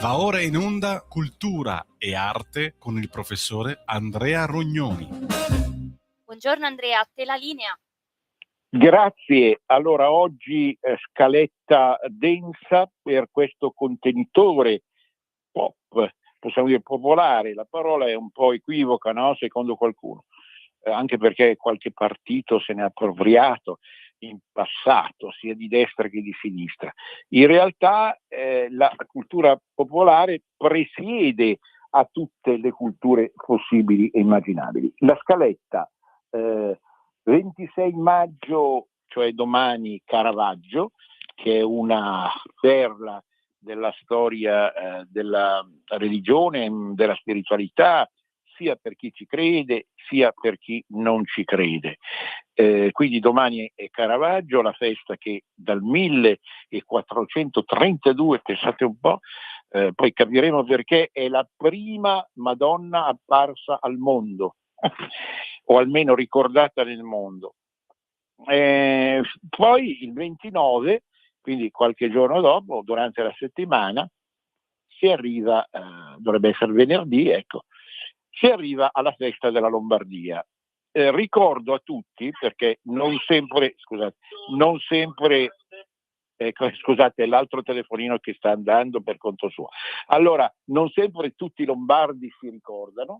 Va ora in onda Cultura e Arte con il professore Andrea Rognoni. Buongiorno Andrea, a te la linea. Grazie. Allora oggi scaletta densa per questo contenitore pop, possiamo dire popolare. La parola è un po' equivoca, no? Secondo qualcuno, anche perché qualche partito se ne è appropriato in passato, sia di destra che di sinistra. In realtà la cultura popolare presiede a tutte le culture possibili e immaginabili. La scaletta 26 maggio, cioè domani, Caravaggio, che è una perla della storia della religione, della spiritualità, sia per chi ci crede, sia per chi non ci crede. Quindi domani è Caravaggio, la festa che dal 1432, pensate un po', poi capiremo perché, è la prima Madonna apparsa al mondo, o almeno ricordata nel mondo. Poi il 29, quindi qualche giorno dopo, durante la settimana, si arriva, dovrebbe essere venerdì, ecco, si arriva alla festa della Lombardia. Ricordo a tutti, perché non sempre, scusate, l'altro telefonino che sta andando per conto suo. Allora, non sempre tutti i lombardi si ricordano,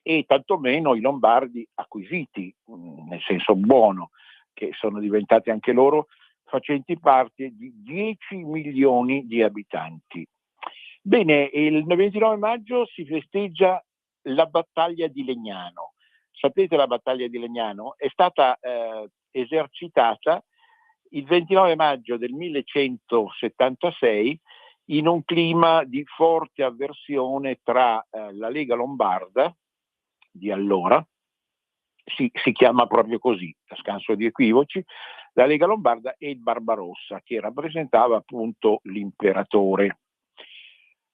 e tantomeno i lombardi acquisiti, nel senso buono, che sono diventati anche loro facenti parte di 10 milioni di abitanti. Bene, il 29 maggio si festeggia la battaglia di Legnano. Sapete, la battaglia di Legnano è stata esercitata il 29 maggio del 1176 in un clima di forte avversione tra la Lega Lombarda di allora, si chiama proprio così, a scanso di equivoci, la Lega Lombarda, e il Barbarossa, che rappresentava appunto l'imperatore.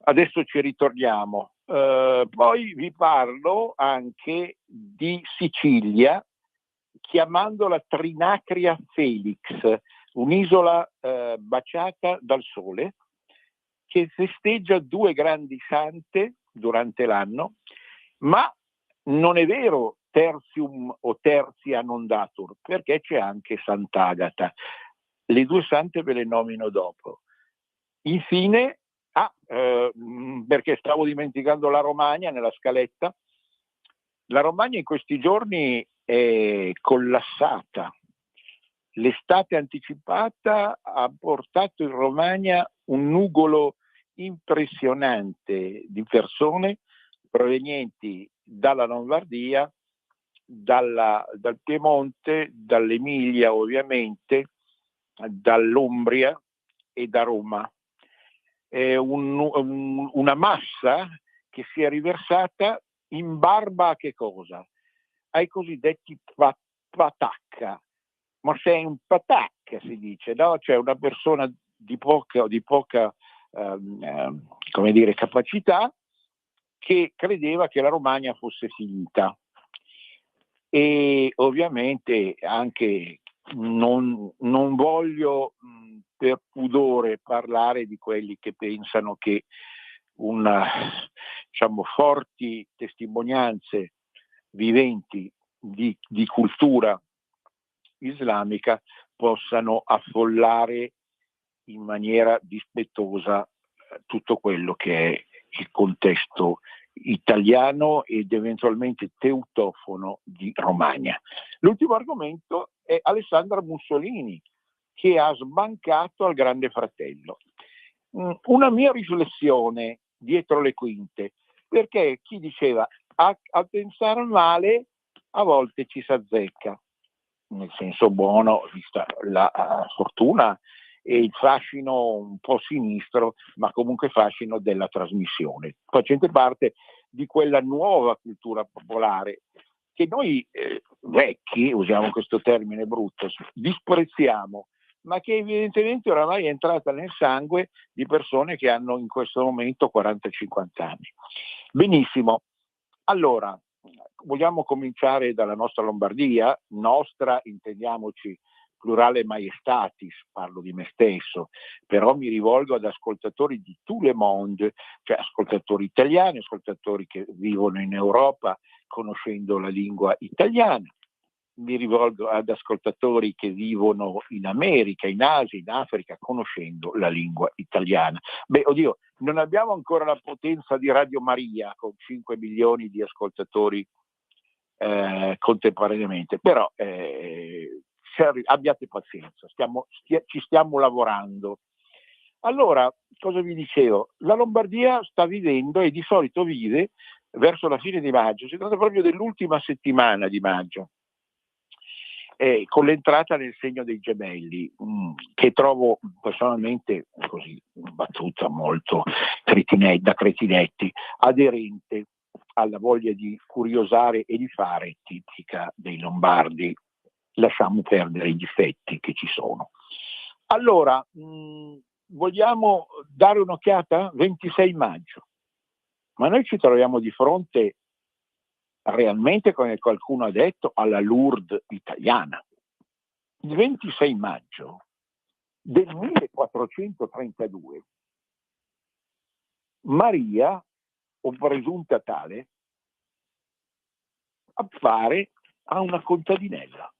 Adesso ci ritorniamo. Poi vi parlo anche di Sicilia, chiamandola Trinacria Felix, un'isola baciata dal sole, che festeggia due grandi sante durante l'anno, ma non è vero Tertium o Tertia non datur, perché c'è anche Sant'Agata. Le due sante ve le nomino dopo. Infine, perché stavo dimenticando la Romagna nella scaletta, la Romagna in questi giorni è collassata. L'estate anticipata ha portato in Romagna un nugolo impressionante di persone provenienti dalla Lombardia, dal Piemonte, dall'Emilia ovviamente, dall'Umbria e da Roma. È una massa che si è riversata in barba a che cosa? Ai cosiddetti patacca. Ma sei un patacca, si dice, no? Cioè una persona di poca come dire, capacità, che credeva che la Romagna fosse finita. E ovviamente anche non voglio per pudore parlare di quelli che pensano che forti testimonianze viventi di cultura islamica possano affollare in maniera dispettosa tutto quello che è il contesto italiano ed eventualmente teutofono di Romagna. L'ultimo argomento è Alessandra Mussolini, che ha sbancato al Grande Fratello. Una mia riflessione dietro le quinte, perché chi diceva a pensare male a volte ci s'azzecca, nel senso buono, vista la fortuna e il fascino un po' sinistro, ma comunque fascino della trasmissione, facente parte di quella nuova cultura popolare che noi vecchi, usiamo questo termine brutto, disprezziamo, ma che evidentemente oramai è entrata nel sangue di persone che hanno in questo momento 40-50 anni. Benissimo, allora vogliamo cominciare dalla nostra Lombardia, nostra, intendiamoci, plurale maiestatis, parlo di me stesso, però mi rivolgo ad ascoltatori di tout le monde, cioè ascoltatori italiani, ascoltatori che vivono in Europa conoscendo la lingua italiana, mi rivolgo ad ascoltatori che vivono in America, in Asia, in Africa, conoscendo la lingua italiana. Beh, oddio, non abbiamo ancora la potenza di Radio Maria con 5 milioni di ascoltatori contemporaneamente, però abbiate pazienza, ci stiamo lavorando. Allora, cosa vi dicevo? La Lombardia sta vivendo, e di solito vive verso la fine di maggio, si tratta proprio dell'ultima settimana di maggio, con l'entrata nel segno dei gemelli, che trovo personalmente, così battuta molto da cretinetti, aderente alla voglia di curiosare e di fare tipica dei lombardi. Lasciamo perdere i difetti che ci sono. Allora, vogliamo dare un'occhiata? 26 maggio. Ma noi ci troviamo di fronte realmente, come qualcuno ha detto, alla Lourdes italiana. Il 26 maggio del 1432 Maria, o presunta tale, appare a una contadinella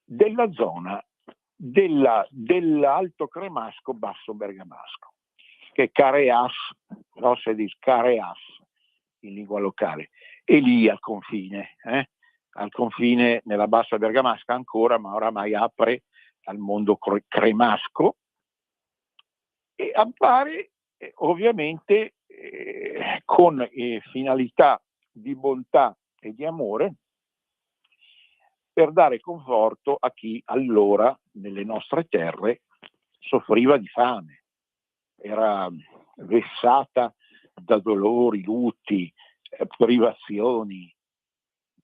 della zona dell'Alto Cremasco, Basso Bergamasco, che è Careas, no, si dice Careas in lingua locale, e lì al confine nella Bassa Bergamasca ancora, ma oramai apre al mondo cremasco, e appare ovviamente con finalità di bontà e di amore, per dare conforto a chi allora nelle nostre terre soffriva di fame, era vessata da dolori, lutti, privazioni.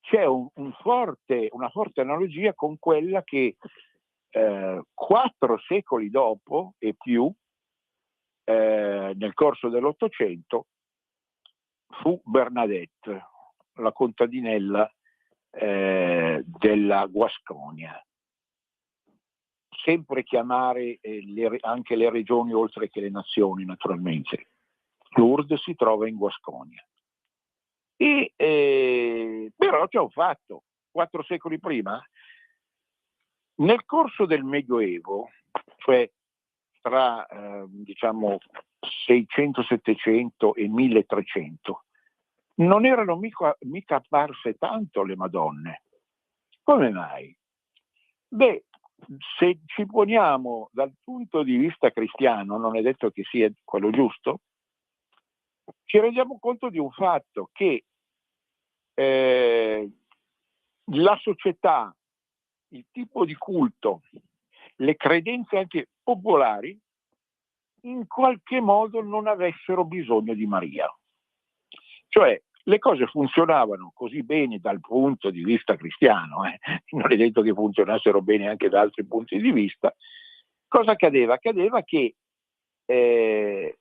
C'è una forte analogia con quella che 4 secoli dopo e più, nel corso dell'Ottocento, fu Bernadette, la contadinella della Guasconia. Sempre chiamare anche le regioni oltre che le nazioni, naturalmente. Lourdes si trova in Guasconia. Però c'è un fatto: 4 secoli prima, nel corso del Medioevo, cioè tra 600, 700 e 1300, non erano mica apparse tanto le Madonne. Come mai? Beh, se ci poniamo dal punto di vista cristiano, non è detto che sia quello giusto, ci rendiamo conto di un fatto, che la società, il tipo di culto, le credenze anche popolari, in qualche modo non avessero bisogno di Maria. Cioè, le cose funzionavano così bene dal punto di vista cristiano, non è detto che funzionassero bene anche da altri punti di vista. Cosa accadeva? Accadeva che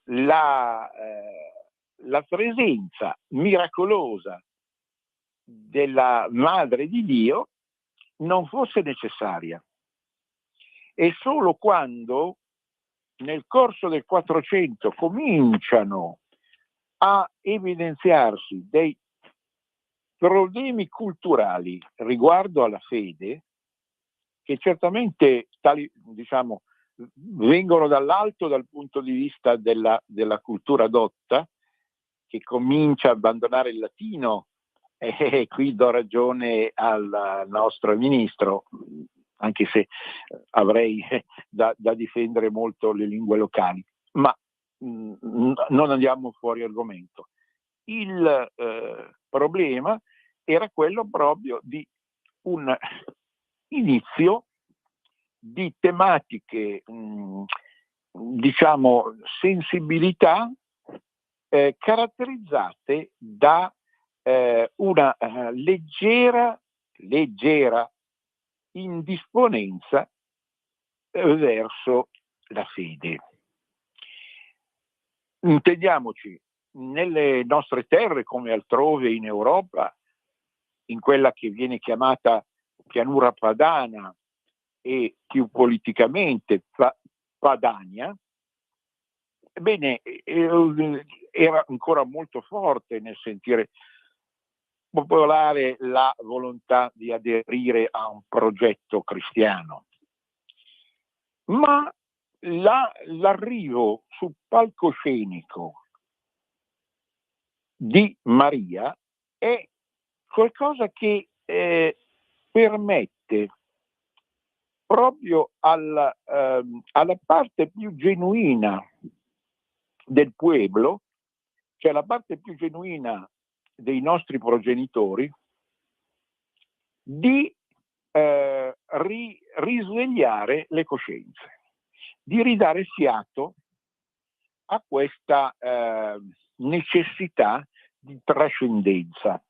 la presenza miracolosa della Madre di Dio non fosse necessaria. E solo quando nel corso del 400 cominciano a evidenziarsi dei problemi culturali riguardo alla fede, che certamente vengono dall'alto dal punto di vista della cultura dotta, che comincia a abbandonare il latino, e qui do ragione al nostro ministro, anche se avrei da difendere molto le lingue locali, ma non andiamo fuori argomento. Il problema era quello proprio di un inizio di tematiche, sensibilità caratterizzate da una leggera indisponenza verso la fede. Intendiamoci, nelle nostre terre, come altrove in Europa, in quella che viene chiamata pianura padana, e più politicamente Padania, ebbene, era ancora molto forte nel sentire popolare la volontà di aderire a un progetto cristiano. Ma l'arrivo sul palcoscenico di Maria è qualcosa che permette proprio alla parte più genuina del pueblo, cioè la parte più genuina dei nostri progenitori, di risvegliare le coscienze, di ridare fiato a questa necessità di trascendenza.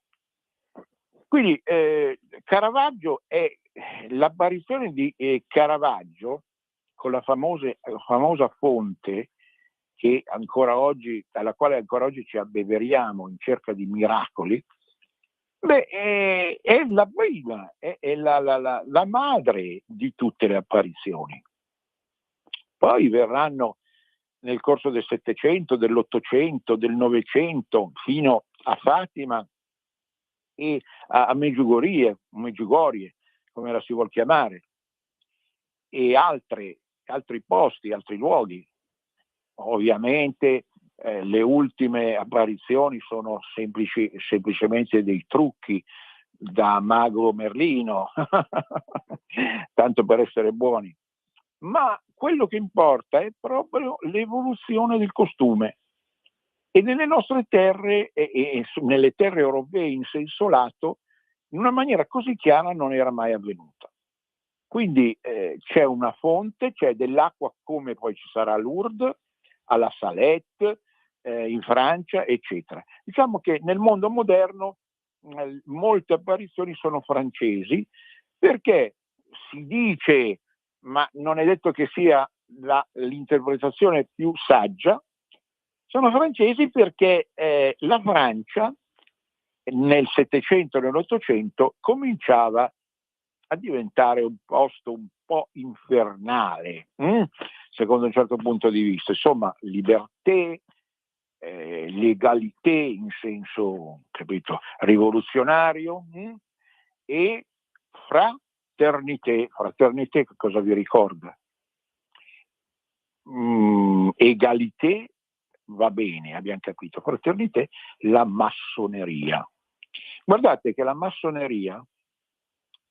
Quindi Caravaggio è l'apparizione di Caravaggio con la famosa fonte che ancora oggi, alla quale ancora oggi ci abbeveriamo in cerca di miracoli. È la prima, è la madre di tutte le apparizioni. Poi verranno nel corso del Settecento, dell'Ottocento, del Novecento, fino a Fatima e a Medjugorje, come la si vuol chiamare, e altri posti, altri luoghi. Ovviamente le ultime apparizioni sono semplicemente dei trucchi da mago Merlino, tanto per essere buoni. Ma quello che importa è proprio l'evoluzione del costume. E nelle nostre terre, e nelle terre europee in senso lato, in una maniera così chiara non era mai avvenuta. Quindi c'è una fonte, c'è dell'acqua come poi ci sarà a Lourdes, alla Salette, in Francia, eccetera. Diciamo che nel mondo moderno molte apparizioni sono francesi, perché si dice, ma non è detto che sia l'interpretazione più saggia, sono francesi perché la Francia nel Settecento e nell'Ottocento cominciava a diventare un posto un po' infernale, secondo un certo punto di vista. Insomma, libertà, legalité in senso, capito, rivoluzionario, e fraternité. Fraternité che cosa vi ricorda? Egalité va bene, abbiamo capito. Fraternité, la massoneria. Guardate che la massoneria,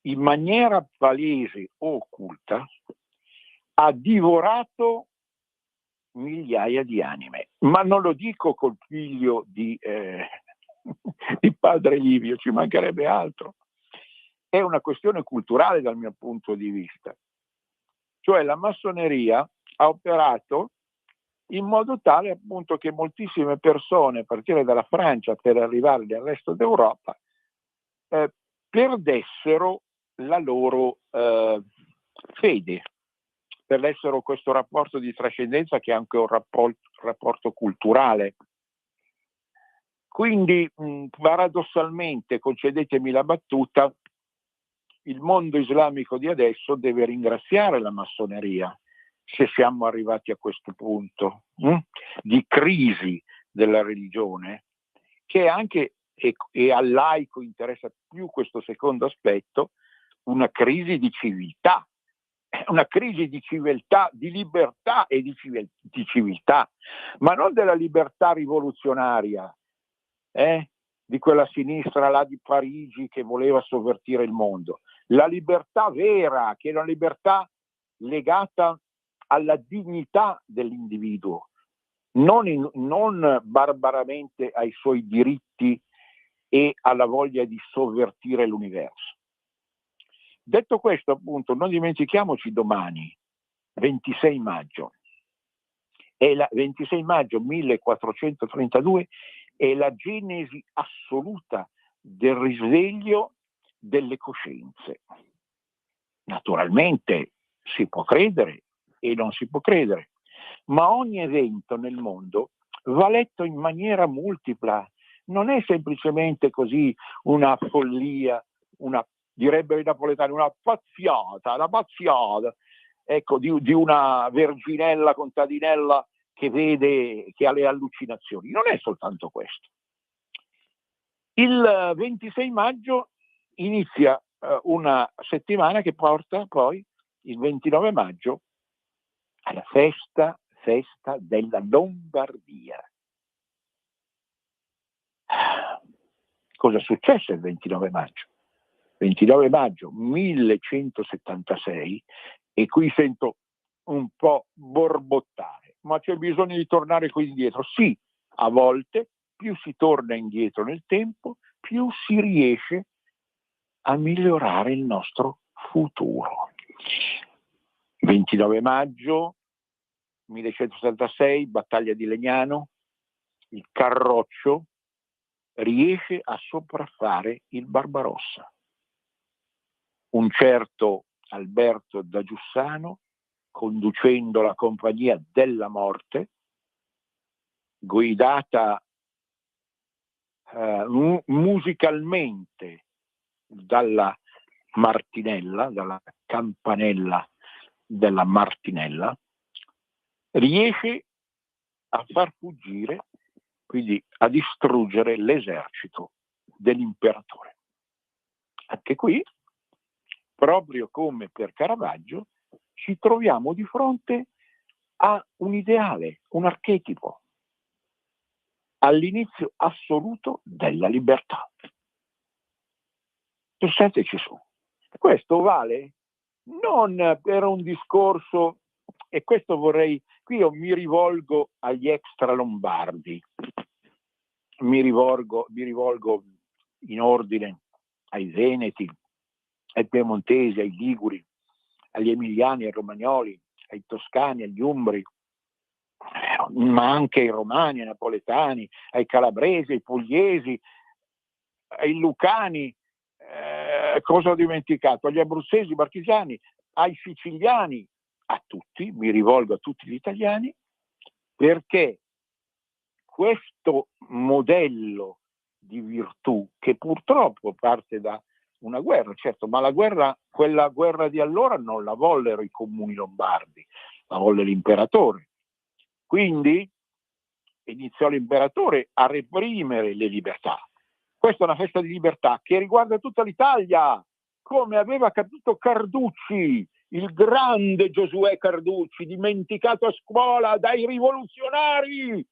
in maniera palese o occulta, ha divorato migliaia di anime. Ma non lo dico col figlio di padre Livio, ci mancherebbe altro. È una questione culturale dal mio punto di vista. Cioè la massoneria ha operato in modo tale appunto che moltissime persone, a partire dalla Francia per arrivare al resto d'Europa, perdessero la loro fede, perdessero questo rapporto di trascendenza che è anche un rapporto culturale. Quindi paradossalmente, concedetemi la battuta, il mondo islamico di adesso deve ringraziare la massoneria se siamo arrivati a questo punto di crisi della religione, che anche, e al laico interessa più questo secondo aspetto, una crisi di civiltà, una crisi di civiltà, di libertà e di civiltà, ma non della libertà rivoluzionaria, di quella sinistra là di Parigi che voleva sovvertire il mondo. La libertà vera, che è una libertà legata alla dignità dell'individuo, non barbaramente ai suoi diritti e alla voglia di sovvertire l'universo. Detto questo, appunto, non dimentichiamoci domani, 26 maggio, 26 maggio 1432, è la genesi assoluta del risveglio delle coscienze. Naturalmente si può credere e non si può credere, ma ogni evento nel mondo va letto in maniera multipla, non è semplicemente così una follia, una direbbero i napoletani, una pazziata, la pazziata, ecco, di una verginella contadinella che ha le allucinazioni. Non è soltanto questo. Il 26 maggio inizia una settimana che porta poi il 29 maggio alla festa della Lombardia. Cosa successe il 29 maggio? 29 maggio 1176, e qui sento un po' borbottare, ma c'è bisogno di tornare qui indietro. Sì, a volte più si torna indietro nel tempo, più si riesce a migliorare il nostro futuro. 29 maggio 1176, battaglia di Legnano, il Carroccio riesce a sopraffare il Barbarossa. Un certo Alberto da Giussano, conducendo la compagnia della morte, guidata musicalmente dalla Martinella, dalla campanella della Martinella, riesce a far fuggire, quindi a distruggere l'esercito dell'imperatore. Anche qui, proprio come per Caravaggio, ci troviamo di fronte a un ideale, un archetipo, all'inizio assoluto della libertà. Pensiateci su. Questo vale non per un discorso, e questo qui io mi rivolgo agli extra lombardi, mi rivolgo in ordine ai veneti, ai piemontesi, ai liguri, agli emiliani, ai romagnoli, ai toscani, agli umbri, ma anche ai romani, ai napoletani, ai calabresi, ai pugliesi, ai lucani, cosa ho dimenticato? Agli abruzzesi, marchigiani, ai siciliani, a tutti, mi rivolgo a tutti gli italiani, perché questo modello di virtù, che purtroppo parte da una guerra, certo, ma quella guerra di allora non la vollero i comuni lombardi, la volle l'imperatore. Quindi iniziò l'imperatore a reprimere le libertà. Questa è una festa di libertà che riguarda tutta l'Italia, come aveva capito Carducci, il grande Giosuè Carducci, dimenticato a scuola dai rivoluzionari.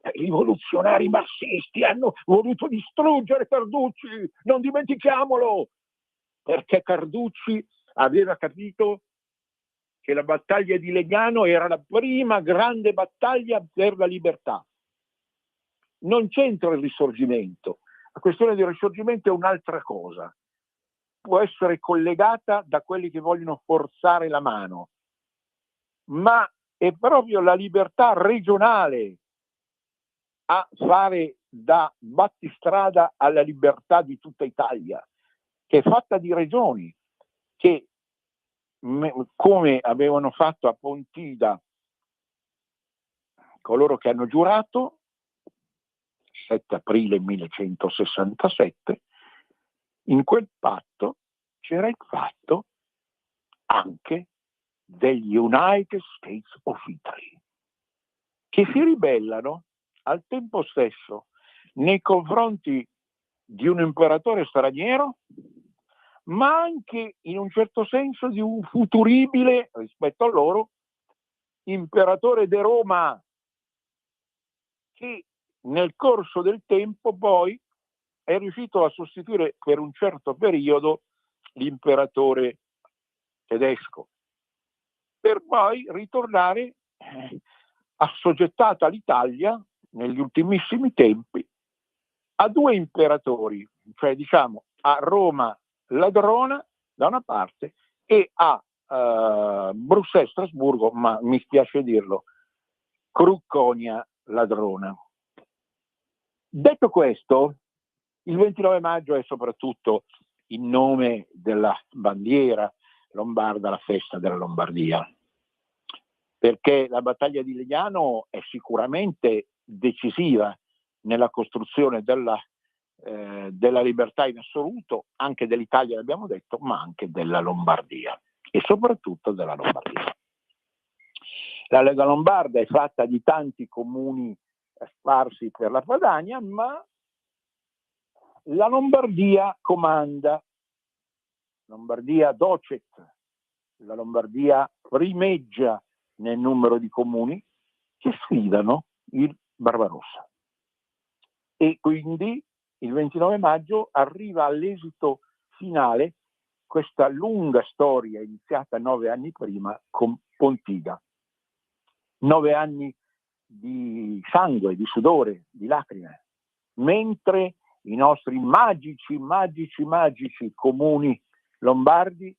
I rivoluzionari marxisti hanno voluto distruggere Carducci, non dimentichiamolo, perché Carducci aveva capito che la battaglia di Legnano era la prima grande battaglia per la libertà. Non c'entra il Risorgimento, la questione del Risorgimento è un'altra cosa, può essere collegata da quelli che vogliono forzare la mano, ma è proprio la libertà regionale a fare da battistrada alla libertà di tutta Italia, che è fatta di regioni che, come avevano fatto a Pontida coloro che hanno giurato, 7 aprile 1167, in quel patto c'era il fatto anche degli United States of Italy, che si ribellano al tempo stesso nei confronti di un imperatore straniero, ma anche in un certo senso di un futuribile, rispetto a loro, imperatore di Roma, che nel corso del tempo poi è riuscito a sostituire per un certo periodo l'imperatore tedesco, per poi ritornare assoggettata l'Italia negli ultimissimi tempi a due imperatori, cioè diciamo a Roma ladrona da una parte e a Bruxelles, Strasburgo, ma mi spiace dirlo, Cruconia ladrona. Detto questo, il 29 maggio è soprattutto in nome della bandiera lombarda la festa della Lombardia, perché la battaglia di Legnano è sicuramente decisiva nella costruzione della della libertà in assoluto, anche dell'Italia l'abbiamo detto, ma anche della Lombardia e soprattutto della Lombardia. La Lega Lombarda è fatta di tanti comuni sparsi per la Padania, ma la Lombardia comanda, Lombardia docet, la Lombardia primeggia nel numero di comuni che sfidano il Barbarossa. E quindi il 29 maggio arriva all'esito finale questa lunga storia iniziata 9 anni prima con Pontida. 9 anni di sangue, di sudore, di lacrime, mentre i nostri magici comuni lombardi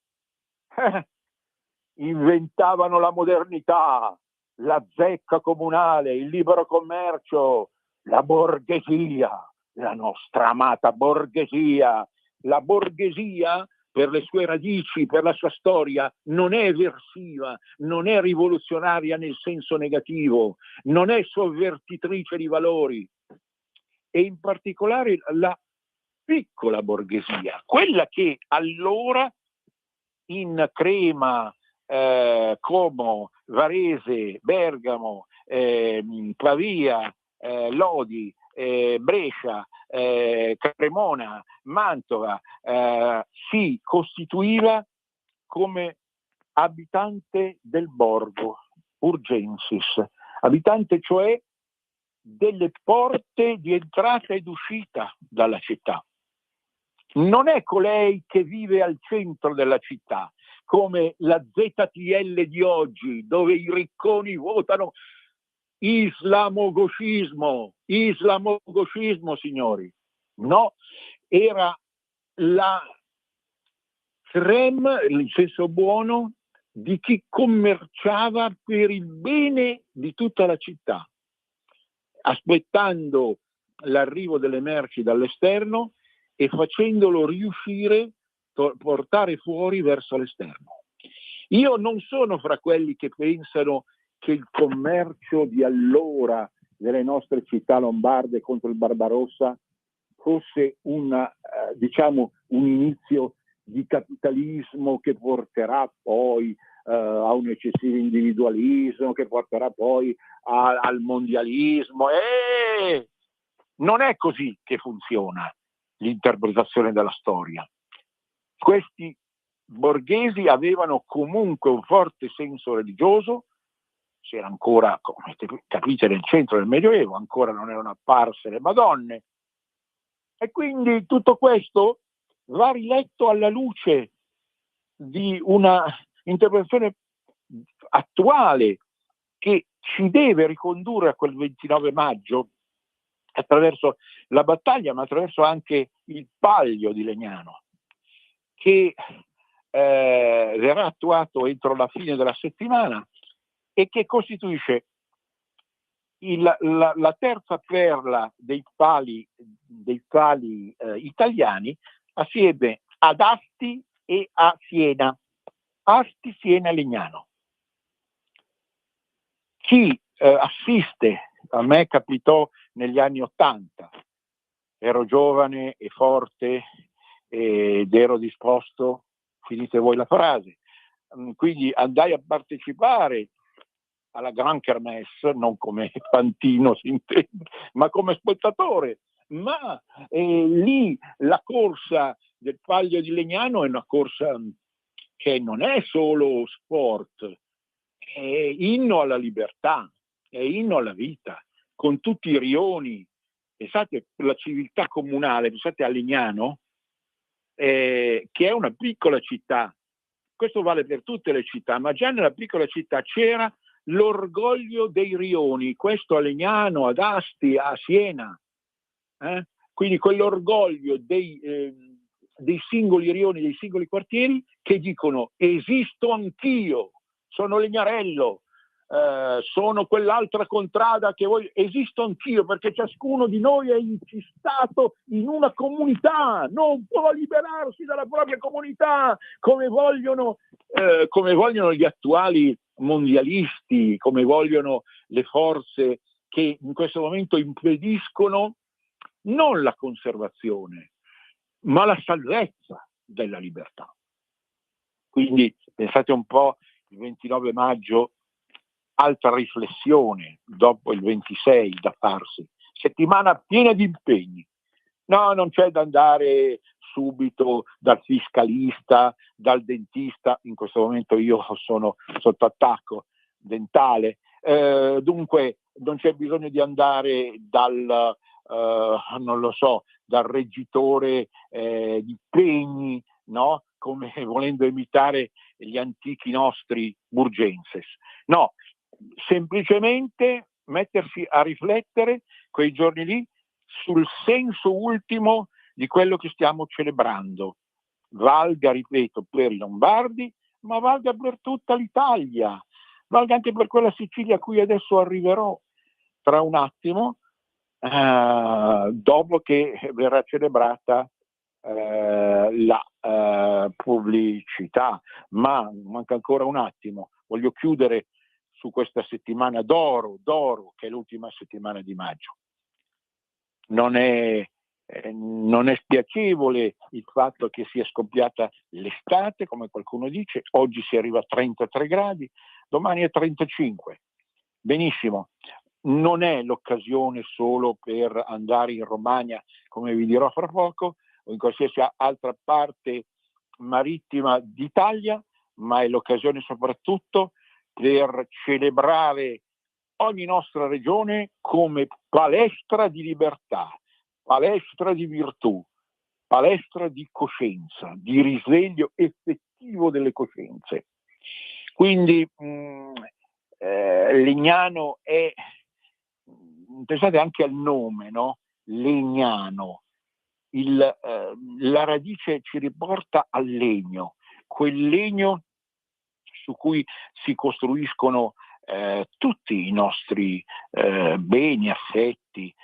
inventavano la modernità, la zecca comunale, il libero commercio, la borghesia, la nostra amata borghesia. La borghesia, per le sue radici, per la sua storia, non è eversiva, non è rivoluzionaria nel senso negativo, non è sovvertitrice di valori, e in particolare la piccola borghesia, quella che allora in Crema, Como, Varese, Bergamo, Pavia, Lodi, Brescia, Cremona, Mantova si costituiva come abitante del borgo, urgensis, abitante cioè delle porte di entrata ed uscita dalla città. Non è colei che vive al centro della città, come la ZTL di oggi, dove i ricconi votano islamogoscismo, signori. No, era la crème, in senso buono, di chi commerciava per il bene di tutta la città, aspettando l'arrivo delle merci dall'esterno e facendolo riuscire, portare fuori verso l'esterno. Io non sono fra quelli che pensano che il commercio di allora delle nostre città lombarde contro il Barbarossa fosse un inizio di capitalismo che porterà poi a un eccessivo individualismo, che porterà poi al mondialismo. Non è così che funziona l'interpretazione della storia. Questi borghesi avevano comunque un forte senso religioso, c'era ancora, come capite, nel centro del Medioevo, ancora non erano apparse le Madonne, e quindi tutto questo va riletto alla luce di una interpretazione attuale che ci deve ricondurre a quel 29 maggio attraverso la battaglia, ma attraverso anche il Palio di Legnano, che verrà attuato entro la fine della settimana e che costituisce la terza perla dei pali italiani, assieme ad Asti e a Siena. Asti, Siena e Legnano. Chi assiste, a me capitò negli anni '80, ero giovane e forte ed ero disposto, finite voi la frase, quindi andai a partecipare alla Gran Kermesse, non come fantino si intende, ma come spettatore. Ma lì la corsa del Palio di Legnano è una corsa che non è solo sport, è inno alla libertà, è inno alla vita, con tutti i rioni. Pensate alla civiltà comunale, pensate a Legnano, che è una piccola città. Questo vale per tutte le città, ma già nella piccola città c'era l'orgoglio dei rioni, questo a Legnano, ad Asti, a Siena. Quindi quell'orgoglio dei singoli rioni, dei singoli quartieri che dicono: esisto anch'io, sono Legnarello, sono quell'altra contrada che voi, esisto anch'io, perché ciascuno di noi è incistato in una comunità, non può liberarsi dalla propria comunità, come vogliono gli attuali mondialisti, come vogliono le forze che in questo momento impediscono non la conservazione, ma la salvezza della libertà. Quindi pensate un po', il 29 maggio, altra riflessione dopo il 26 da farsi, settimana piena di impegni. No, non c'è da andare subito dal fiscalista, dal dentista, in questo momento io sono sotto attacco dentale, dunque non c'è bisogno di andare dal, non lo so, dal reggitore di pegni, no? Come volendo imitare gli antichi nostri burgenses. No, semplicemente mettersi a riflettere quei giorni lì sul senso ultimo di quello che stiamo celebrando. Valga, ripeto, per i lombardi, ma valga per tutta l'Italia, valga anche per quella Sicilia a cui adesso arriverò tra un attimo, dopo che verrà celebrata la pubblicità. Ma manca ancora un attimo, voglio chiudere su questa settimana d'oro, che è l'ultima settimana di maggio. Non è spiacevole il fatto che sia scoppiata l'estate, come qualcuno dice, oggi si arriva a 33 gradi, domani a 35. Benissimo, non è l'occasione solo per andare in Romagna, come vi dirò fra poco, o in qualsiasi altra parte marittima d'Italia, ma è l'occasione soprattutto per celebrare ogni nostra regione come palestra di libertà, palestra di virtù, palestra di coscienza, di risveglio effettivo delle coscienze. Quindi Legnano è, pensate anche al nome, no? Legnano, la radice ci riporta al legno, quel legno su cui si costruiscono tutti i nostri beni, affetti.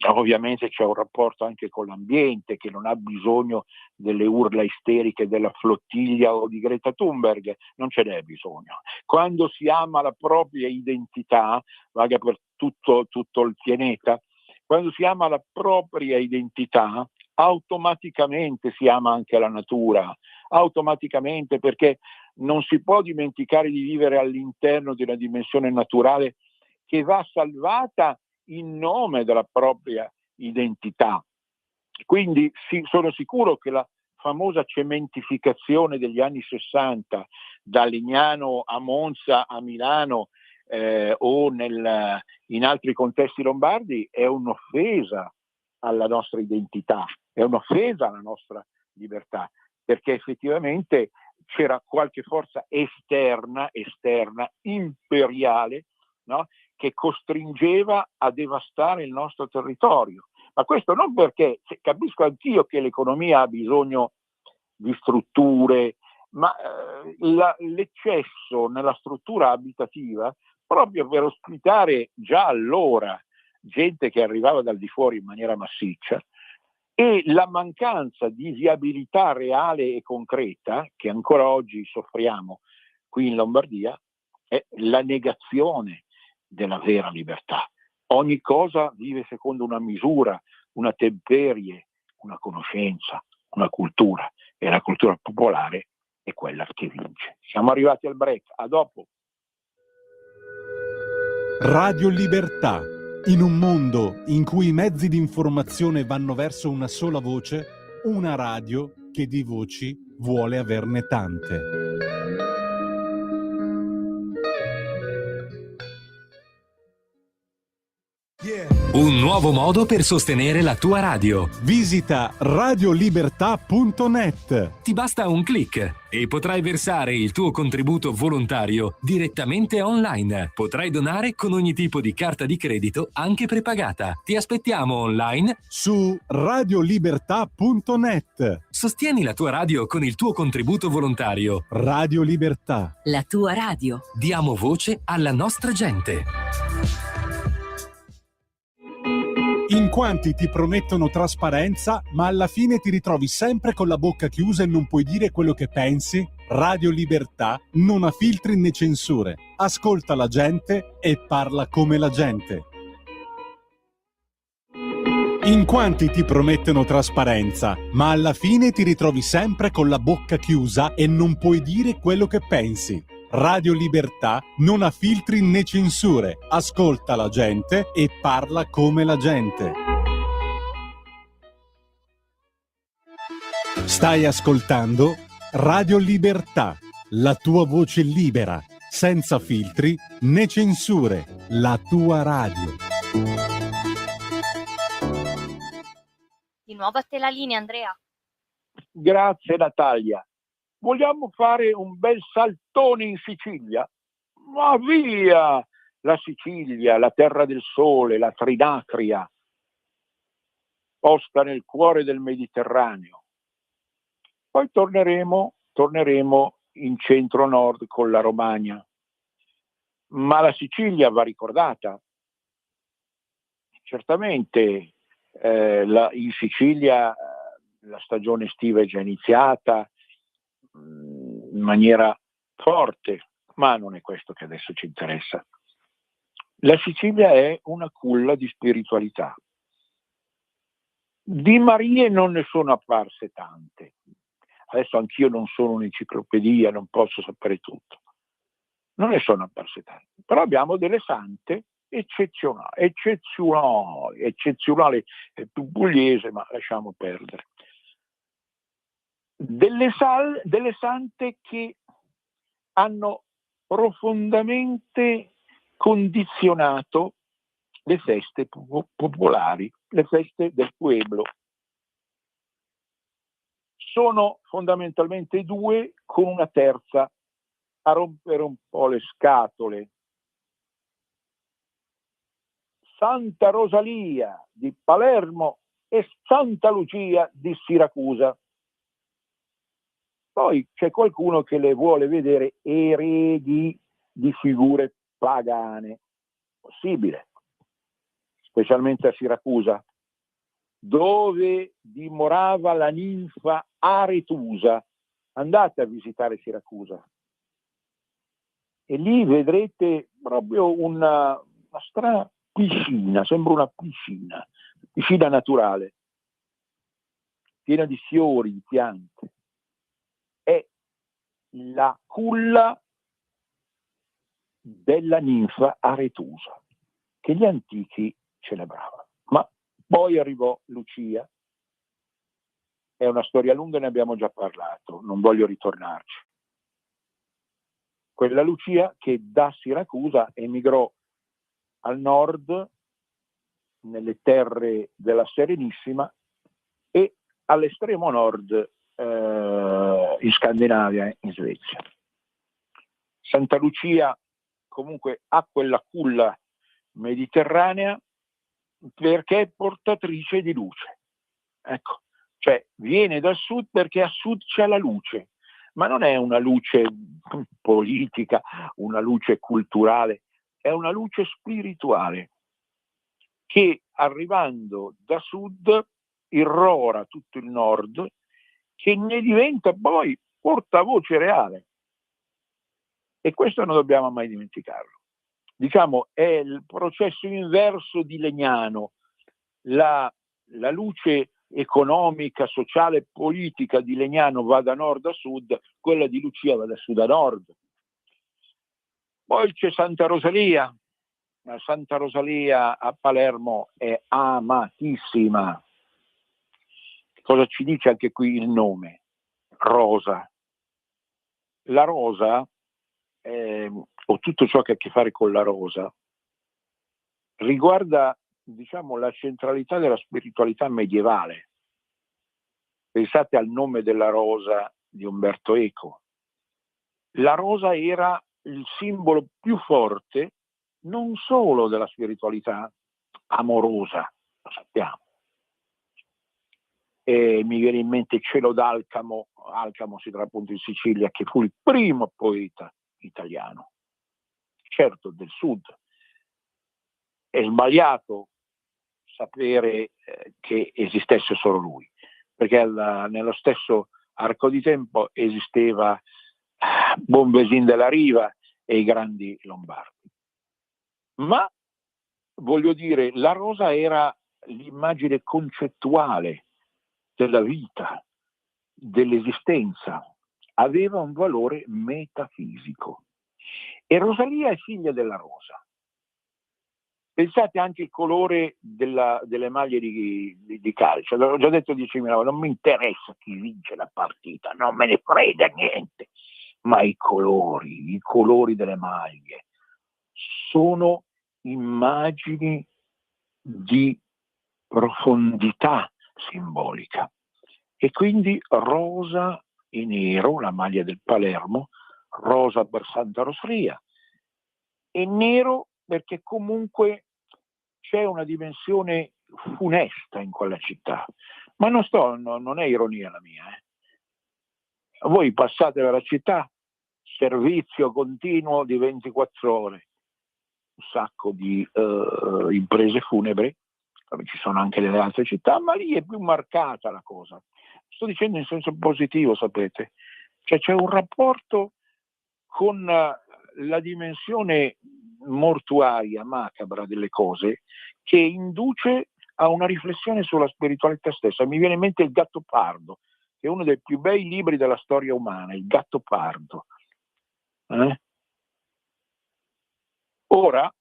Ovviamente c'è un rapporto anche con l'ambiente che non ha bisogno delle urla isteriche della flottiglia o di Greta Thunberg, non ce n'è bisogno. Quando si ama la propria identità, valga per tutto il pianeta, quando si ama la propria identità, automaticamente si ama anche la natura, automaticamente, perché non si può dimenticare di vivere all'interno di una dimensione naturale che va salvata in nome della propria identità. Quindi sono sicuro che la famosa cementificazione degli anni 60 da Legnano a Monza a Milano o in altri contesti lombardi è un'offesa alla nostra identità, è un'offesa alla nostra libertà, perché effettivamente c'era qualche forza esterna, imperiale, no? Che costringeva a devastare il nostro territorio. Ma questo non perché, capisco anch'io che l'economia ha bisogno di strutture, ma l'eccesso nella struttura abitativa, proprio per ospitare già allora gente che arrivava dal di fuori in maniera massiccia, e la mancanza di viabilità reale e concreta, che ancora oggi soffriamo qui in Lombardia, è la negazione della vera libertà. Ogni cosa vive secondo una misura, una temperie, una conoscenza, una cultura, e la cultura popolare è quella che vince. Siamo arrivati al break, a dopo. Radio Libertà. In un mondo in cui i mezzi di informazione vanno verso una sola voce, una radio che di voci vuole averne tante. Un nuovo modo per sostenere la tua radio. Visita radiolibertà.net. Ti basta un click e potrai versare il tuo contributo volontario direttamente online. Potrai donare con ogni tipo di carta di credito, anche prepagata. Ti aspettiamo online su radiolibertà.net. Sostieni la tua radio con il tuo contributo volontario. Radio Libertà. La tua radio. Diamo voce alla nostra gente. In quanti ti promettono trasparenza, ma alla fine ti ritrovi sempre con la bocca chiusa e non puoi dire quello che pensi? Radio Libertà non ha filtri né censure. Ascolta la gente e parla come la gente. In quanti ti promettono trasparenza, ma alla fine ti ritrovi sempre con la bocca chiusa e non puoi dire quello che pensi. Radio Libertà non ha filtri né censure, ascolta la gente e parla come la gente. Stai ascoltando Radio Libertà, la tua voce libera, senza filtri né censure, la tua radio. Di nuovo a te la linea, Andrea. Grazie Natalia. Vogliamo fare un bel saltone in Sicilia? Ma via! La Sicilia, la terra del sole, la Trinacria, posta nel cuore del Mediterraneo. Poi torneremo in centro-nord con la Romagna. Ma la Sicilia va ricordata. Certamente in Sicilia la stagione estiva è già iniziata in maniera forte, ma non è questo che adesso ci interessa. La Sicilia è una culla di spiritualità. Di Marie non ne sono apparse tante. Adesso anch'io non sono un'enciclopedia, non posso sapere tutto. Non ne sono apparse tante, però abbiamo delle sante eccezionali, è più pugliese, ma lasciamo perdere. Delle sante che hanno profondamente condizionato le feste popolari, le feste del pueblo. Sono fondamentalmente due, con una terza a rompere un po' le scatole. Santa Rosalia di Palermo e Santa Lucia di Siracusa. Poi c'è qualcuno che le vuole vedere eredi di figure pagane. Possibile, specialmente a Siracusa, dove dimorava la ninfa Aretusa. Andate a visitare Siracusa e lì vedrete proprio una strana piscina, sembra una piscina naturale, piena di fiori, di piante. È la culla della ninfa Aretusa, che gli antichi celebravano. Ma poi arrivò Lucia, è una storia lunga, ne abbiamo già parlato, non voglio ritornarci. Quella Lucia che da Siracusa emigrò al nord, nelle terre della Serenissima, e all'estremo nord in Scandinavia, in Svezia. Santa Lucia comunque ha quella culla mediterranea perché è portatrice di luce. Ecco, cioè viene dal sud perché a sud c'è la luce, ma non è una luce politica, una luce culturale, è una luce spirituale che arrivando da sud irrora tutto il nord, che ne diventa poi portavoce reale. E questo non dobbiamo mai dimenticarlo. Diciamo, è il processo inverso di Legnano. La luce economica, sociale, politica di Legnano va da nord a sud, quella di Lucia va da sud a nord. Poi c'è Santa Rosalia. La Santa Rosalia a Palermo è amatissima. Cosa ci dice anche qui il nome? Rosa. La rosa, o tutto ciò che ha a che fare con la rosa, riguarda, diciamo, la centralità della spiritualità medievale. Pensate al nome della rosa di Umberto Eco. La rosa era il simbolo più forte non solo della spiritualità amorosa, lo sappiamo. E mi viene in mente Cielo d'Alcamo, Alcamo si trova appunto in Sicilia, che fu il primo poeta italiano, certo del sud. È sbagliato sapere che esistesse solo lui, perché nello stesso arco di tempo esisteva Bonvesin della Riva e i grandi lombardi. Ma voglio dire, la rosa era l'immagine concettuale della vita, dell'esistenza, aveva un valore metafisico. E Rosalia è figlia della rosa. Pensate anche al colore delle maglie di calcio. L'ho già detto 10.000 volte, non mi interessa chi vince la partita, non me ne frega niente. Ma i colori delle maglie sono immagini di profondità simbolica. E quindi rosa e nero, la maglia del Palermo, rosa per Santa Rosria, e nero perché comunque c'è una dimensione funesta in quella città. Ma non è ironia la mia. Voi passate dalla città, servizio continuo di 24 ore, un sacco di imprese funebri, ci sono anche nelle altre città, ma lì è più marcata la cosa. Sto dicendo in senso positivo, sapete. Cioè c'è un rapporto con la dimensione mortuaria, macabra delle cose, che induce a una riflessione sulla spiritualità stessa. Mi viene in mente Il Gattopardo, che è uno dei più bei libri della storia umana, Il Gattopardo. Ora,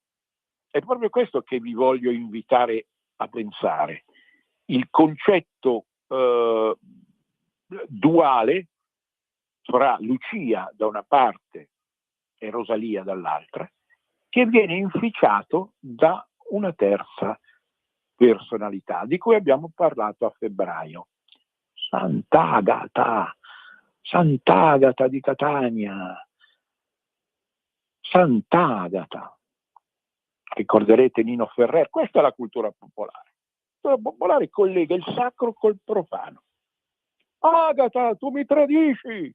è proprio questo che vi voglio invitare a pensare. Il concetto duale fra Lucia da una parte e Rosalia dall'altra, che viene inficiato da una terza personalità, di cui abbiamo parlato a febbraio. Sant'Agata di Catania. Sant'Agata. Ricorderete Nino Ferrer, questa è la cultura popolare. La cultura popolare collega il sacro col profano. Agata, tu mi tradisci!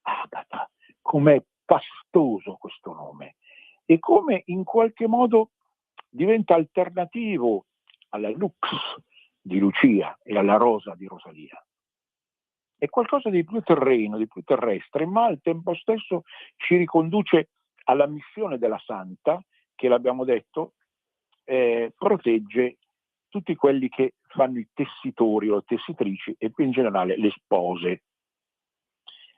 Agata, com'è pastoso questo nome e come in qualche modo diventa alternativo alla Lux di Lucia e alla Rosa di Rosalia. È qualcosa di più terreno, di più terrestre, ma al tempo stesso ci riconduce alla missione della santa, che l'abbiamo detto, protegge tutti quelli che fanno i tessitori o tessitrici e più in generale le spose.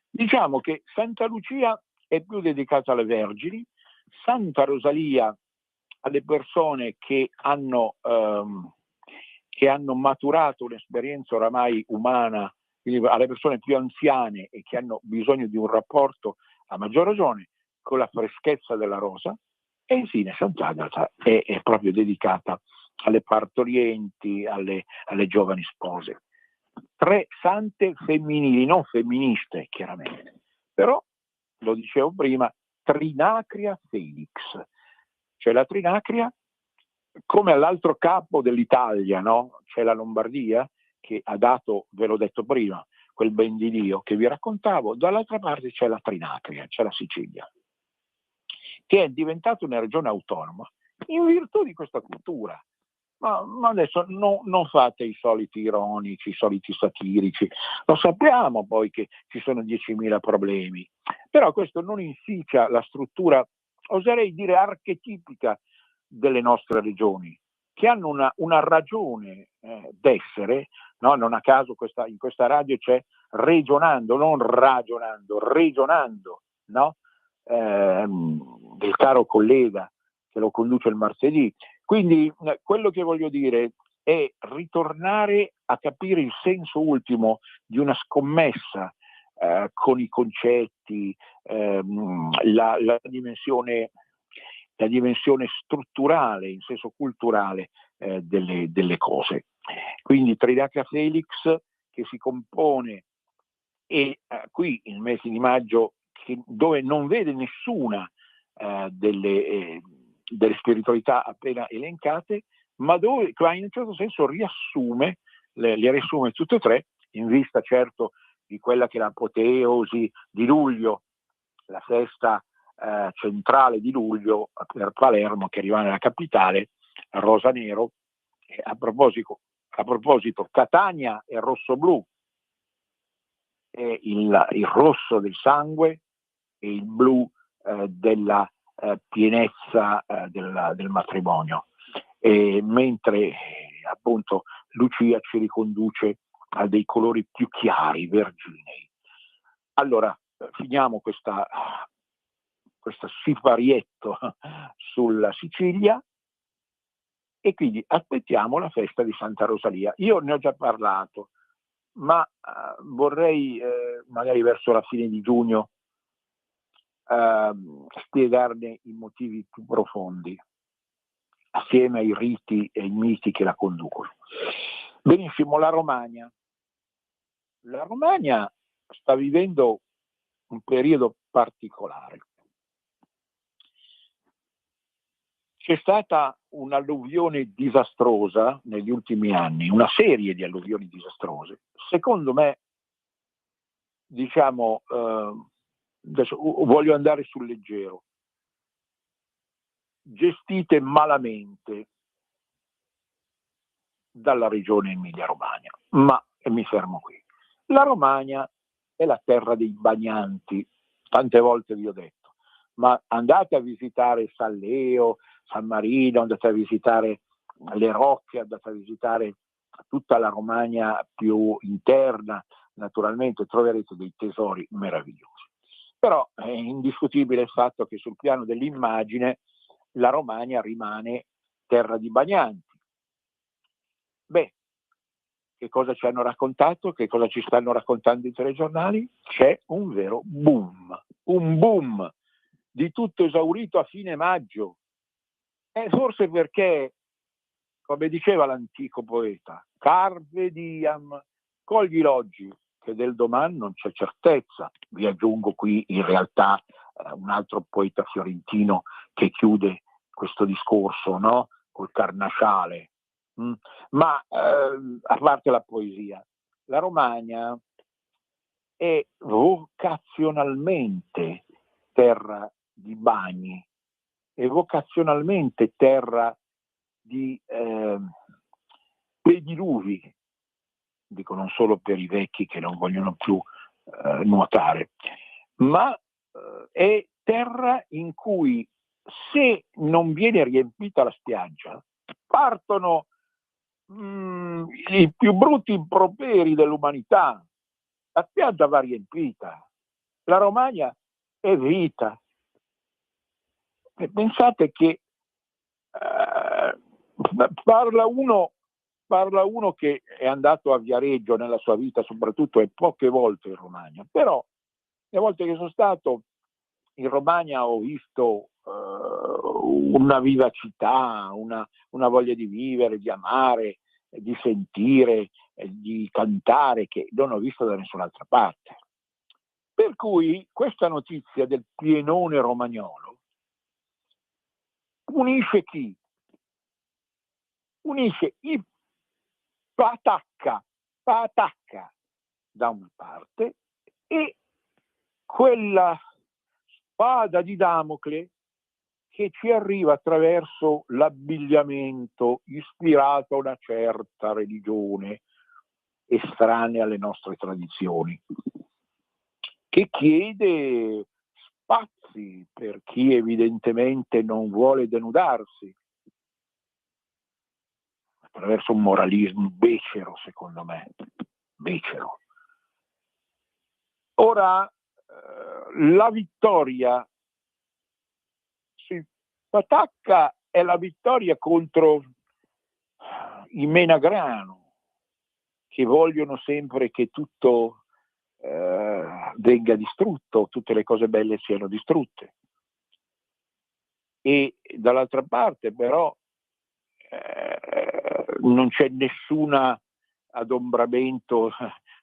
Diciamo che Santa Lucia è più dedicata alle vergini, Santa Rosalia alle persone che hanno maturato un'esperienza oramai umana, quindi alle persone più anziane e che hanno bisogno di un rapporto a maggior ragione con la freschezza della rosa. E infine Sant'Agata è proprio dedicata alle partorienti, alle giovani spose. 3 sante femminili, non femministe chiaramente, però, lo dicevo prima, Trinacria Felix. Cioè la Trinacria, come all'altro capo dell'Italia, no? C'è la Lombardia, che ha dato, ve l'ho detto prima, quel ben di Dio che vi raccontavo, dall'altra parte c'è la Trinacria, c'è la Sicilia, che è diventata una regione autonoma in virtù di questa cultura. Ma adesso non fate i soliti ironici, i soliti satirici, lo sappiamo poi che ci sono 10.000 problemi, però questo non inficia la struttura, oserei dire archetipica, delle nostre regioni, che hanno una ragione d'essere, no? Non a caso in questa radio c'è regionando, non ragionando, regionando, no? Del caro collega che lo conduce il martedì. Quindi quello che voglio dire è ritornare a capire il senso ultimo di una scommessa con i concetti, la dimensione strutturale, in senso culturale delle cose. Quindi Trinacria Felix, che si compone, e qui il mese di maggio, dove non vede nessuna delle spiritualità appena elencate, ma dove in un certo senso riassume, le riassume tutte e tre, in vista certo di quella che è l'apoteosi di luglio, la festa centrale di luglio per Palermo, che arriva nella capitale, rosa nero. A proposito Catania è rosso-blu, è il rosso del sangue e il blu della pienezza del matrimonio, mentre a appunto Lucia ci riconduce a dei colori più chiari, verginei. Allora, finiamo questa siparietto sulla Sicilia e quindi aspettiamo la festa di Santa Rosalia. Io ne ho già parlato, ma vorrei magari verso la fine di giugno spiegarne i motivi più profondi, assieme ai riti e ai miti che la conducono. Benissimo, la Romagna. La Romagna sta vivendo un periodo particolare. C'è stata un'alluvione disastrosa negli ultimi anni, una serie di alluvioni disastrose. Secondo me, diciamo, adesso voglio andare sul leggero, gestite malamente dalla regione Emilia-Romagna, ma mi fermo qui. La Romagna è la terra dei bagnanti, tante volte vi ho detto, ma andate a visitare San Leo, San Marino, andate a visitare le Rocche, andate a visitare tutta la Romagna più interna, naturalmente troverete dei tesori meravigliosi. Però è indiscutibile il fatto che sul piano dell'immagine la Romagna rimane terra di bagnanti. Beh, che cosa ci hanno raccontato? Che cosa ci stanno raccontando i telegiornali? C'è un vero boom, un boom di tutto esaurito a fine maggio. Forse perché, come diceva l'antico poeta, carpe diem, cogli l'oggi, che del domani non c'è certezza. Vi aggiungo qui in realtà un altro poeta fiorentino che chiude questo discorso, no? Col carnasciale. Ma a parte la poesia, la Romagna è vocazionalmente terra di bagni, è vocazionalmente terra di diluvi, dico non solo per i vecchi che non vogliono più nuotare, ma è terra in cui se non viene riempita la spiaggia partono i più brutti improperi dell'umanità. La spiaggia va riempita, la Romagna è vita. E pensate che parla uno che è andato a Viareggio nella sua vita, soprattutto, e poche volte in Romagna, però le volte che sono stato in Romagna ho visto una vivacità, una voglia di vivere, di amare, di sentire, di cantare che non ho visto da nessun'altra parte. Per cui questa notizia del pienone romagnolo unisce chi? Unisce i patacca da una parte e quella spada di Damocle che ci arriva attraverso l'abbigliamento ispirato a una certa religione estranea alle nostre tradizioni, che chiede spazi per chi evidentemente non vuole denudarsi, attraverso un moralismo becero, secondo me, becero. Ora, la vittoria Patacca è la vittoria contro i Menagrano, che vogliono sempre che tutto venga distrutto, tutte le cose belle siano distrutte. E dall'altra parte però non c'è nessun adombramento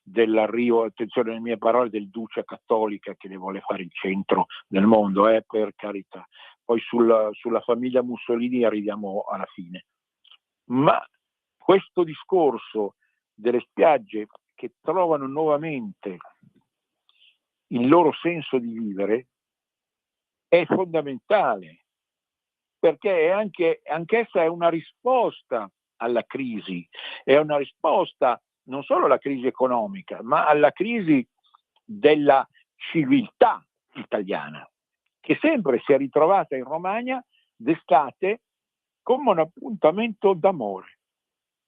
dell'arrivo, attenzione alle mie parole, del duce cattolica che ne vuole fare il centro del mondo, per carità. Poi sulla famiglia Mussolini arriviamo alla fine. Ma questo discorso delle spiagge che trovano nuovamente il loro senso di vivere è fondamentale, perché anch'essa è una risposta alla crisi, è una risposta non solo alla crisi economica, ma alla crisi della civiltà italiana, che sempre si è ritrovata in Romagna d'estate come un appuntamento d'amore.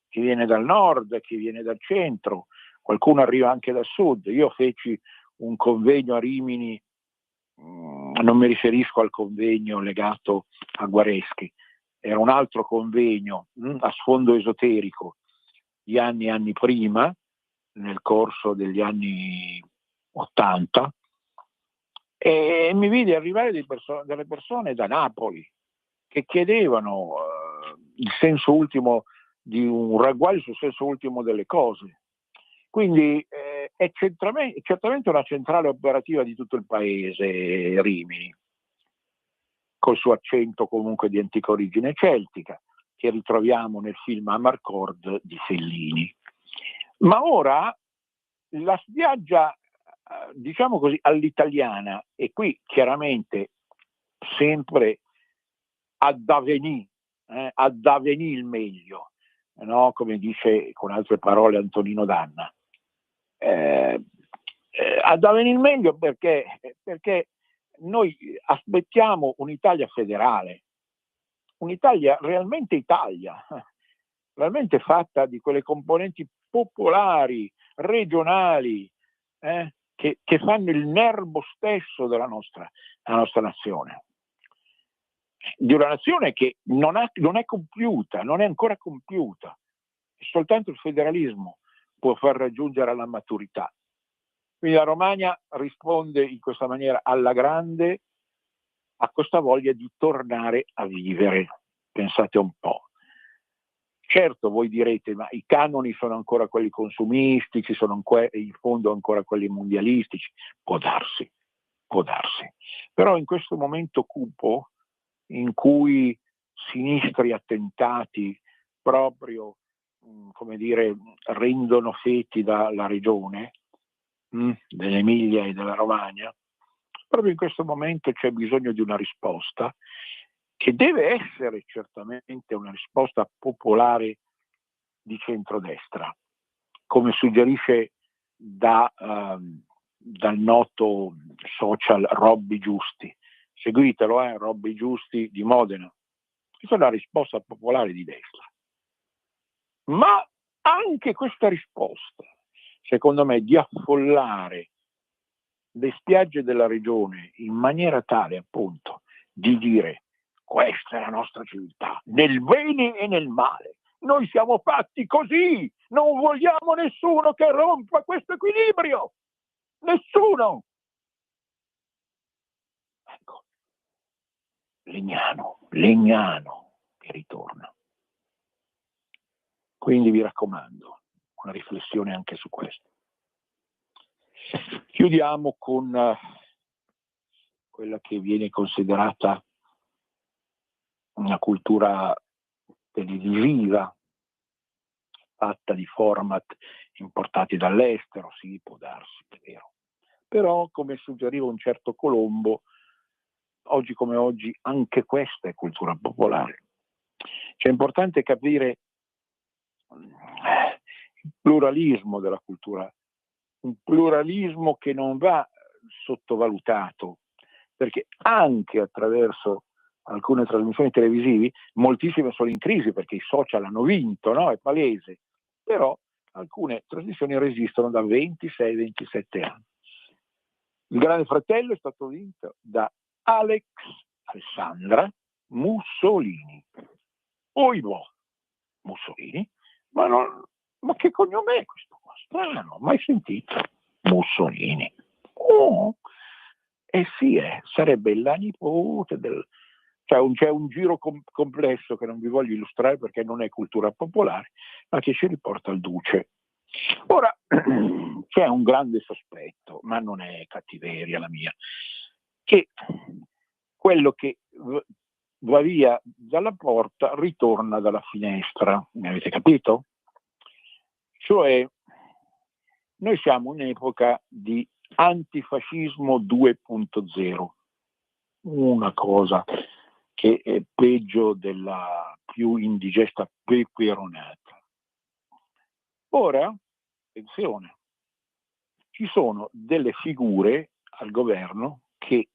chi viene dal nord, chi viene dal centro, qualcuno arriva anche dal sud. Io feci un convegno a Rimini, non mi riferisco al convegno legato a Guareschi, era un altro convegno a sfondo esoterico di anni e anni prima, nel corso degli anni 80, e mi vidi arrivare delle persone da Napoli che chiedevano il senso ultimo di un ragguaglio sul senso ultimo delle cose. Quindi è certamente una centrale operativa di tutto il paese, Rimini, col suo accento comunque di antica origine celtica, che ritroviamo nel film Amarcord di Fellini. Ma ora la spiaggia, diciamo così, all'italiana, e qui chiaramente sempre ad avvenì il meglio, no? Come dice con altre parole Antonino Danna. Ad avvenire il meglio perché noi aspettiamo un'Italia federale, un'Italia realmente fatta di quelle componenti popolari, regionali, che fanno il nervo stesso della nostra nazione. Di una nazione che non è compiuta, non è ancora compiuta. Soltanto il federalismo può far raggiungere la maturità. Quindi la Romagna risponde in questa maniera alla grande a questa voglia di tornare a vivere. Pensate un po'. Certo, voi direte, ma i canoni sono ancora quelli consumistici, sono in fondo ancora quelli mondialistici. Può darsi. Però in questo momento cupo, in cui sinistri attentati proprio, come dire, rendono fetida la regione dell'Emilia e della Romagna, proprio in questo momento c'è bisogno di una risposta che deve essere certamente una risposta popolare di centrodestra, come suggerisce dal noto social Robby Giusti. Seguitelo, Robby Giusti di Modena. Questa è una risposta popolare di destra. Ma anche questa risposta, secondo me, di affollare le spiagge della regione in maniera tale, appunto, di dire: questa è la nostra civiltà, nel bene e nel male. Noi siamo fatti così, non vogliamo nessuno che rompa questo equilibrio. Nessuno. Ecco, Legnano che ritorna. Quindi vi raccomando una riflessione anche su questo. Chiudiamo con quella che viene considerata una cultura televisiva fatta di format importati dall'estero, sì, può darsi, è vero. Però, come suggeriva un certo Colombo, oggi come oggi anche questa è cultura popolare. Cioè è importante capire il pluralismo della cultura, un pluralismo che non va sottovalutato, perché anche attraverso alcune trasmissioni televisive, moltissime sono in crisi perché i social hanno vinto, no? È palese, però alcune trasmissioni resistono da 26-27 anni. Il Grande Fratello è stato vinto da Alessandra Mussolini. Oibò, Mussolini? Ma che cognome è questo qua? Strano, mai sentito. Mussolini. Oh, sì, sarebbe la nipote del... C'è un giro complesso che non vi voglio illustrare perché non è cultura popolare, ma che ci riporta al duce. Ora, c'è un grande sospetto, ma non è cattiveria la mia, che quello che va via dalla porta ritorna dalla finestra. Mi avete capito? Cioè, noi siamo in epoca di antifascismo 2.0, una cosa che è peggio della più indigesta peperonata. Ora, attenzione, ci sono delle figure al governo che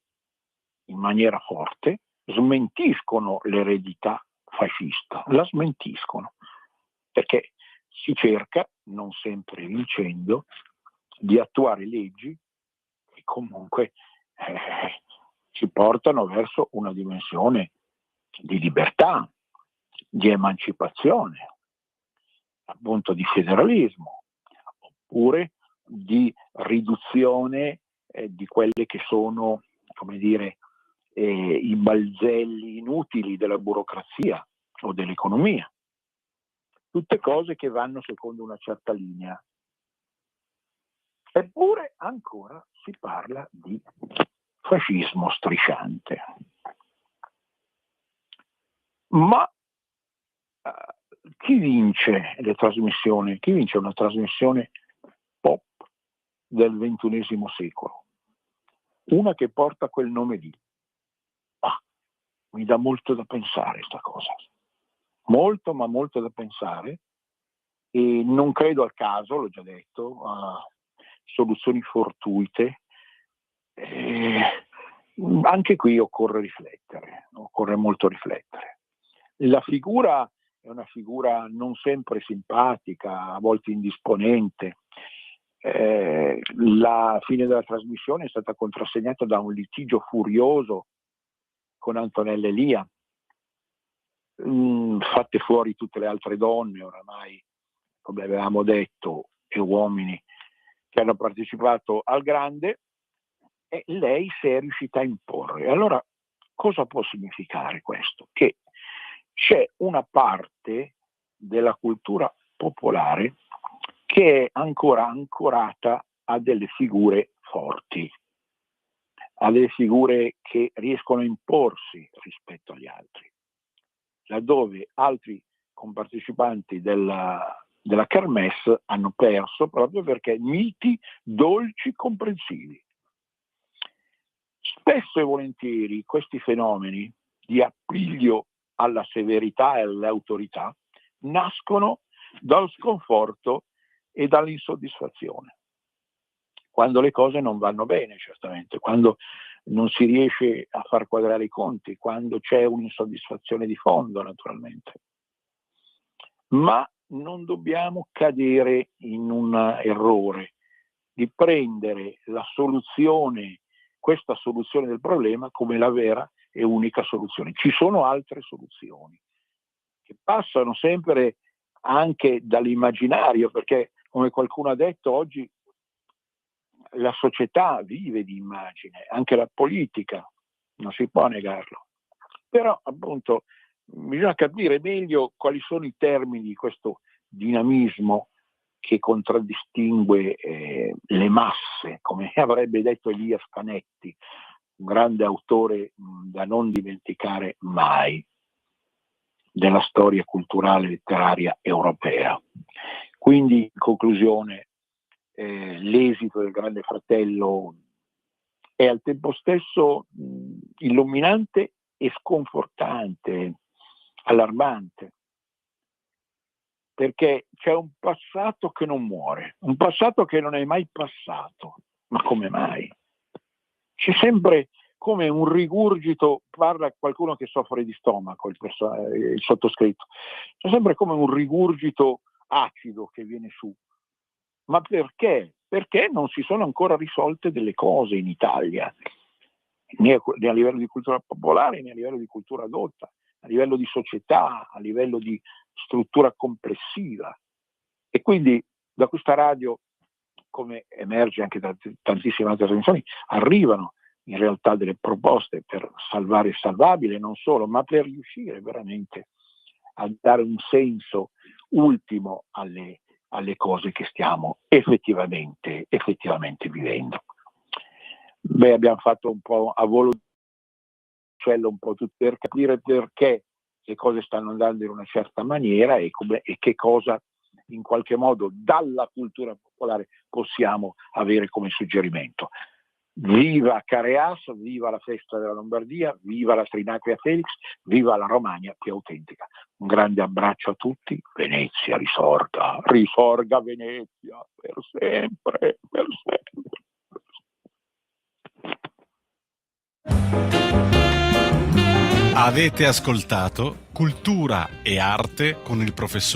in maniera forte smentiscono l'eredità fascista, la smentiscono, perché si cerca, non sempre vincendo, di attuare leggi che comunque ci portano verso una dimensione di libertà, di emancipazione, appunto di federalismo, oppure di riduzione di quelle che sono, come dire, i balzelli inutili della burocrazia o dell'economia. Tutte cose che vanno secondo una certa linea. Eppure ancora si parla di fascismo strisciante. Ma chi vince le trasmissioni? Chi vince una trasmissione pop del XXI secolo? Una che porta quel nome lì. Mi dà molto da pensare sta cosa. Molto, ma molto da pensare. E non credo al caso, l'ho già detto, a soluzioni fortuite. Anche qui occorre riflettere, occorre molto riflettere. La figura è una figura non sempre simpatica, a volte indisponente. La fine della trasmissione è stata contrassegnata da un litigio furioso con Antonella Elia, fatte fuori tutte le altre donne oramai, come avevamo detto, e uomini che hanno partecipato al grande, e lei si è riuscita a imporre. Allora, cosa può significare questo? Che c'è una parte della cultura popolare che è ancora ancorata a delle figure forti, a delle figure che riescono a imporsi rispetto agli altri, laddove altri compartecipanti della kermesse hanno perso proprio perché miti dolci comprensivi. Spesso e volentieri questi fenomeni di appiglio alla severità e all'autorità nascono dallo sconforto e dall'insoddisfazione. Quando le cose non vanno bene, certamente, quando non si riesce a far quadrare i conti, quando c'è un'insoddisfazione di fondo, naturalmente. Ma non dobbiamo cadere in un errore di prendere la soluzione, questa soluzione del problema, come la vera e unica soluzione. Ci sono altre soluzioni che passano sempre anche dall'immaginario, perché come qualcuno ha detto oggi la società vive di immagine, anche la politica, non si può negarlo. Però appunto bisogna capire meglio quali sono i termini di questo dinamismo che contraddistingue le masse, come avrebbe detto Elias Canetti, un grande autore da non dimenticare mai della storia culturale e letteraria europea. Quindi, in conclusione, l'esito del Grande Fratello è al tempo stesso illuminante e sconfortante, allarmante, perché c'è un passato che non muore, un passato che non è mai passato. Ma come mai? C'è sempre come un rigurgito, parla qualcuno che soffre di stomaco, il sottoscritto, c'è sempre come un rigurgito acido che viene su. Ma perché? Perché non si sono ancora risolte delle cose in Italia, né a livello di cultura popolare né a livello di cultura adulta, a livello di società, a livello di struttura complessiva. E quindi da questa radio, come emerge anche da tantissime altre trasmissioni, arrivano in realtà delle proposte per salvare il salvabile, non solo, ma per riuscire veramente a dare un senso ultimo alle cose che stiamo effettivamente vivendo. Abbiamo fatto un po' a volo d'uccello un po' tutto per capire perché le cose stanno andando in una certa maniera e che cosa in qualche modo dalla cultura popolare possiamo avere come suggerimento. Viva Careas, viva la festa della Lombardia, viva la Trinacria Felix, viva la Romagna più autentica. Un grande abbraccio a tutti. Venezia risorga, risorga Venezia per sempre, per sempre. Avete ascoltato Cultura e Arte con il professor